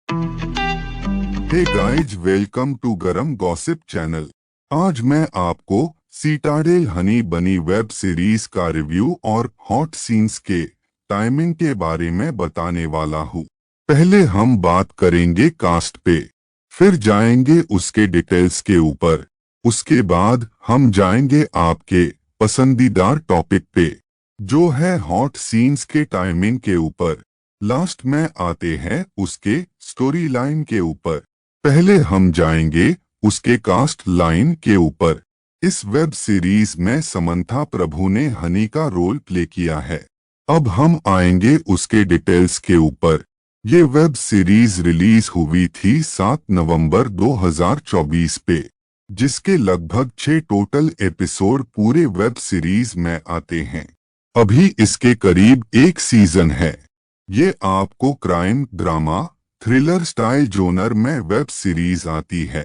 Hey guys, welcome to गरम gossip channel. आज मैं आपको सीटाडेल हनी बनी वेब सीरीज का रिव्यू और हॉट सीन्स के टाइमिंग के बारे में बताने वाला हूँ। पहले हम बात करेंगे कास्ट पे, फिर जाएंगे उसके डिटेल्स के ऊपर, उसके बाद हम जाएंगे आपके पसंदीदा टॉपिक पे, जो है हॉट सीन्स के टाइमिंग के ऊपर। लास्ट में आते हैं उसके स्टोरी लाइन के ऊपर। पहले हम जाएंगे उसके कास्ट लाइन के ऊपर। इस वेब सीरीज में समंथा प्रभु ने हनी का रोल प्ले किया है। अब हम आएंगे उसके डिटेल्स के ऊपर। ये वेब सीरीज रिलीज हुई थी 7 नवंबर 2024 पे, जिसके लगभग 6 टोटल एपिसोड पूरे वेब सीरीज में आते हैं। अभी इसके करीब एक सीजन है। ये आपको crime, drama, thriller style genre में वेब सीरीज आती है।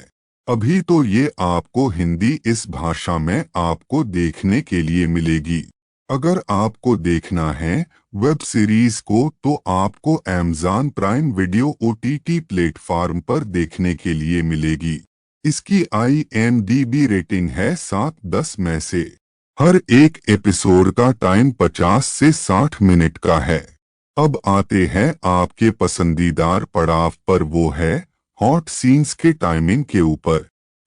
अभी तो ये आपको हिंदी इस भाषा में आपको देखने के लिए मिलेगी। अगर आपको देखना है वेब सीरीज को तो आपको Amazon prime video OTT platform पर देखने के लिए मिलेगी। इसकी IMDb रेटिंग है 7/10 में से। हर एक एपिसोड का टाइम 50 से 60 मिनट का है। अब आते हैं आपके पसंदीदार पड़ाव पर, वो है हॉट सीन्स के टाइमिंग के ऊपर।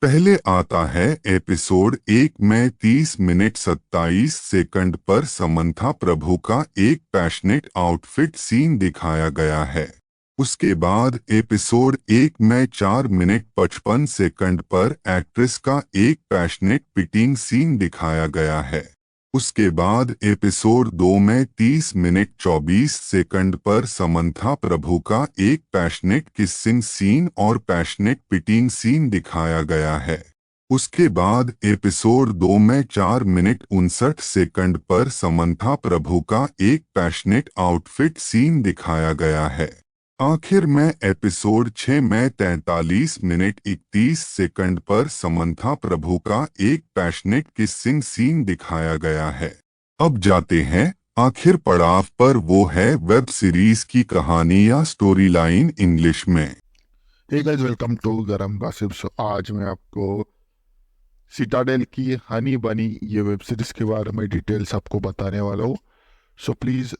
पहले आता है एपिसोड 1 में 30 मिनट 27 सेकंड पर समंथा प्रभु का एक पैशनेट आउटफिट सीन दिखाया गया है। उसके बाद एपिसोड 1 में 4 मिनट 55 सेकंड पर एक्ट्रेस का एक पैशनेट पिटिंग सीन दिखाया गया है। उसके बाद एपिसोड 2 में 30 मिनट 24 सेकंड पर समंथा प्रभु का एक पैशनेट किसिंग सीन और पैशनेट पिटिंग सीन दिखाया गया है। उसके बाद एपिसोड 2 में 4 मिनट 59 सेकंड पर समंथा प्रभु का एक पैशनेट आउटफिट सीन दिखाया गया है। आखिर में एपिसोड 6 में 43 मिनट 31 सेकंड पर समंथा प्रभु का एक पैशनेट किसिंग सीन दिखाया गया है। अब जाते हैं आखिर पड़ाव पर, वो है वेब सीरीज की कहानी या स्टोरी लाइन इंग्लिश में। हे गाइस, वेलकम टू गरम गॉसिप। आज मैं आपको सिटाडेल की हनी बनी ये वेब सीरीज के बारे में डिटेल्स आपको बताने वाला हूँ। सो प्लीज़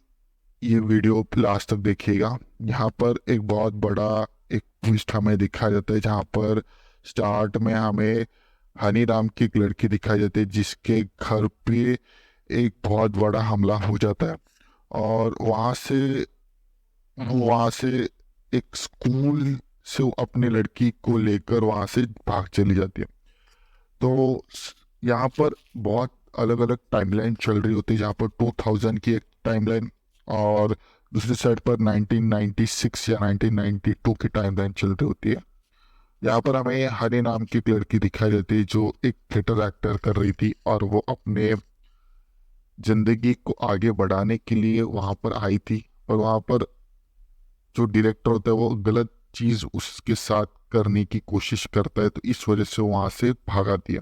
ये वीडियो लास्ट तक देखिएगा। यहाँ पर एक बहुत बड़ा एक ट्विस्ट हमें दिखाया जाता है, जहाँ पर स्टार्ट में हमें हनी नाम की एक लड़की दिखाई जाती है, जिसके घर पे एक बहुत बड़ा हमला हो जाता है और वहाँ से एक स्कूल से वो अपनी लड़की को लेकर वहाँ से भाग चली जाती है। तो यहाँ पर बहुत अलग अलग टाइमलाइन चल रही होती है, जहाँ पर 2000 की एक टाइमलाइन और दूसरी साइड पर 1996 या 1992 की टाइमलाइन चल रही होती है। यहाँ पर हमें हनी नाम की एक लड़की दिखाई देती है, जो एक थिएटर एक्टर कर रही थी और वो अपने जिंदगी को आगे बढ़ाने के लिए वहाँ पर आई थी। और वहाँ पर जो डायरेक्टर होता है वो गलत चीज़ उसके साथ करने की कोशिश करता है, तो इस वजह से वहाँ से भागा दिया।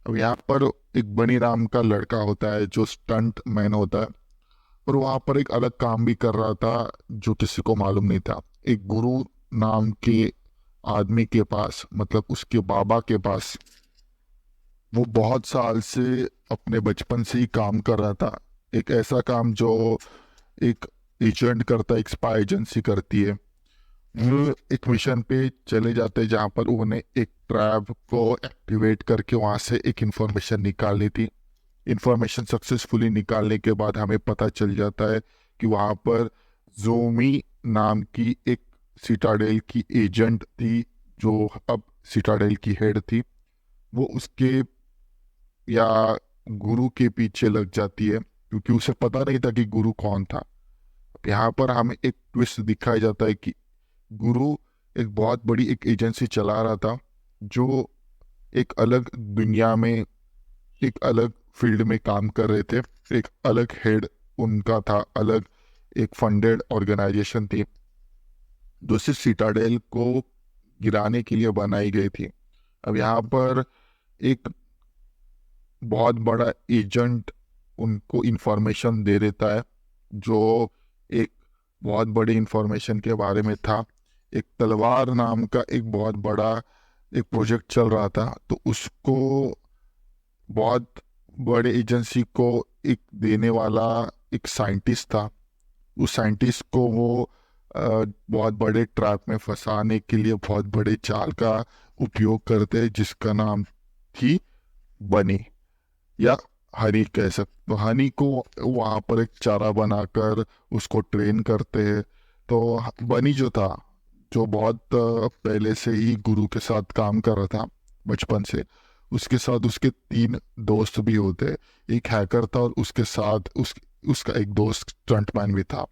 अब यहाँ पर एक बनी राम का लड़का होता है जो स्टंट मैन होता है, और वहाँ पर एक अलग काम भी कर रहा था जो किसी को मालूम नहीं था। एक गुरु नाम के आदमी के पास, मतलब उसके बाबा के पास, वो बहुत साल से अपने बचपन से ही काम कर रहा था। एक ऐसा काम जो एक एजेंट करता है, एक स्पाई एजेंसी करती है। वो एक मिशन पे चले जाते हैं, जहाँ पर उन्हें एक ट्रैप को एक्टिवेट करके वहाँ से एक इंफॉर्मेशन निकालनी थी। इंफॉर्मेशन सक्सेसफुली निकालने के बाद हमें पता चल जाता है कि वहाँ पर जोमी नाम की एक सिटाडेल की एजेंट थी, जो अब सिटाडेल की हेड थी। वो उसके या गुरु के पीछे लग जाती है, क्योंकि उसे पता नहीं था कि गुरु कौन था। यहाँ पर हमें एक ट्विस्ट दिखाया जाता है कि गुरु एक बहुत बड़ी एक एजेंसी चला रहा था, जो एक अलग दुनिया में एक अलग फील्ड में काम कर रहे थे। एक अलग हेड उनका था, अलग एक फंडेड ऑर्गेनाइजेशन थी, जो सिर्फ सिटाडेल को गिराने के लिए बनाई गई थी। अब यहाँ पर एक बहुत बड़ा एजेंट उनको इंफॉर्मेशन दे देता है, जो एक बहुत बड़ी इंफॉर्मेशन के बारे में था। एक तलवार नाम का एक बहुत बड़ा एक प्रोजेक्ट चल रहा था, तो उसको बहुत बड़े एजेंसी को एक देने वाला एक साइंटिस्ट था। उस साइंटिस्ट को वो बहुत बड़े ट्रैप में फंसाने के लिए बहुत बड़े चाल का उपयोग करते हैं, जिसका नाम थी बनी, या हनी कह सकते। तो हनी को वहाँ पर एक चारा बनाकर उसको ट्रेन करते हैं। तो बनी जो था, जो बहुत पहले से ही गुरु के साथ काम कर रहा था बचपन से, उसके साथ उसके 3 दोस्त भी होते। एक हैकर था और उसके साथ उसका एक दोस्त स्टंटमैन भी था।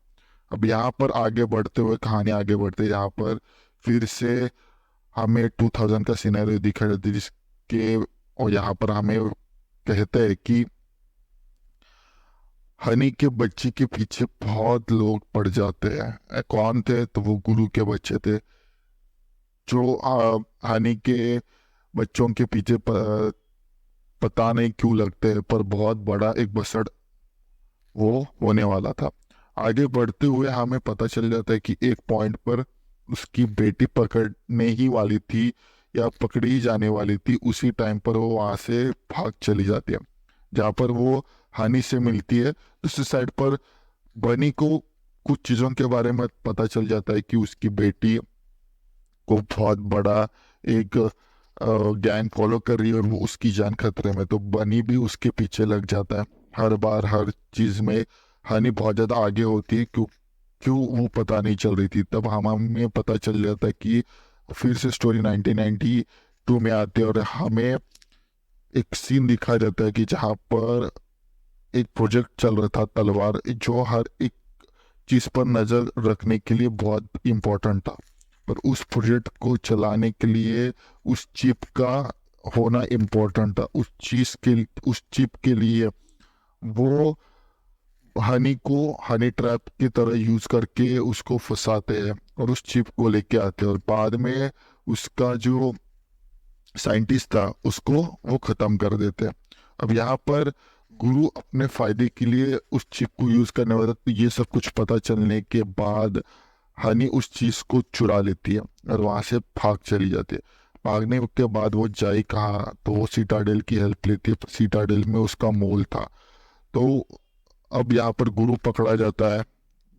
अब यहाँ पर आगे बढ़ते हुए कहानी आगे बढ़ते यहाँ पर फिर से हमें 2000 का सिनेरियो दिखाई देती, जिसके और यहाँ पर हमें कहते हैं कि हनी के बच्चे के पीछे बहुत लोग पड़ जाते हैं। कौन थे? तो वो गुरु के बच्चे थे, जो हनी के बच्चों के पीछे पता नहीं क्यों लगते हैं, पर बहुत बड़ा एक बसड़ वो होने वाला था। आगे बढ़ते हुए हमें पता चल जाता है कि एक पॉइंट पर उसकी बेटी पकड़ने ही वाली थी या पकड़ी ही जाने वाली थी। उसी टाइम पर वो वहां से भाग चली जाती है। जहाँ पर वो हानि से मिलती है, दूसरी साइड पर बनी को कुछ चीज़ों के बारे में पता चल जाता है कि उसकी बेटी को बहुत बड़ा एक गैंग फॉलो कर रही है और वो उसकी जान खतरे में। तो बनी भी उसके पीछे लग जाता है। हर बार हर चीज में हनी बहुत ज्यादा आगे होती है, क्यों क्यों वो पता नहीं चल रही थी। तब हमें पता चल जाता है कि फिर से स्टोरी 1992 में आती है और हमें एक सीन दिखाया जाता है कि जहाँ पर एक प्रोजेक्ट चल रहा था तलवार, जो हर एक चीज पर नजर रखने के लिए बहुत इम्पोर्टेंट था। पर उस प्रोजेक्ट को चलाने के लिए उस चिप का होना इम्पोर्टेंट था। उस चिप के लिए वो हनी को हनी ट्रैप की तरह यूज करके उसको फंसाते हैं और उस चिप को लेके आते हैं, और बाद में उसका जो साइंटिस्ट था उसको वो खत्म कर देते हैं। अब यहाँ पर गुरु अपने फायदे के लिए उस चिप को यूज करने वाला, तो ये सब कुछ पता चलने के बाद हनी उस चीज को चुरा लेती है और वहां से भाग चली जाती है। भागने के बाद वो जाए कहाँ? तो वो सीटाडेल की हेल्प लेती है। सीटाडेल में उसका मोल था। तो अब यहाँ पर गुरु पकड़ा जाता है।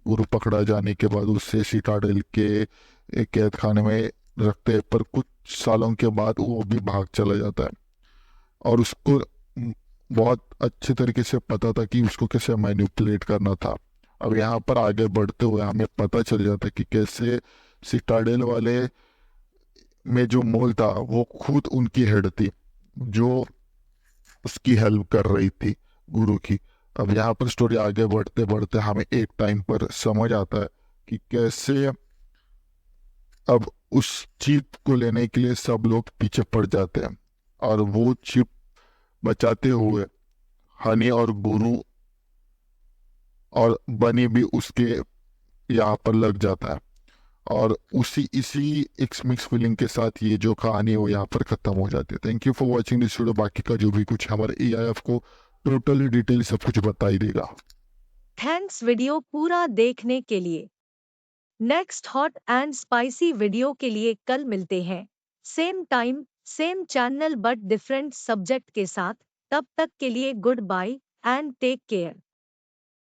गुरु पकड़ा जाने के बाद उससे सीटाडेल के एक कैद खाने में रखते हैं, पर कुछ सालों के बाद वो भी भाग चला जाता है। और उसको बहुत अच्छे तरीके से पता था कि उसको कैसे मैनिपुलेट करना था। अब यहाँ पर आगे बढ़ते हुए हमें पता चल जाता है कि कैसे सिटाडेल वाले में जो मोल था वो खुद उनकी हेड थी, जो उसकी हेल्प कर रही थी गुरु की। अब यहाँ पर स्टोरी आगे बढ़ते बढ़ते हमें एक टाइम पर समझ आता है कि कैसे अब उस चिप को लेने के लिए सब लोग पीछे पड़ जाते हैं, और वो चिप बचाते हुए हनी और गुरु और बनी भी उसके यहाँ पर लग जाता है। और उसी इसी एक मिक्स फीलिंग के साथ ये जो कहानी है वो यहाँ पर खत्म हो जाती है। Thank you for watching this video. बाकी का जो भी कुछ हमारे AIF को टोटली डिटेल सब कुछ बता ही देगा। थैंक्स वीडियो पूरा देखने के लिए। Next hot and spicy video के लिए कल मिलते हैं, same time same channel but different subject के साथ। तब तक के लिए good bye and take care.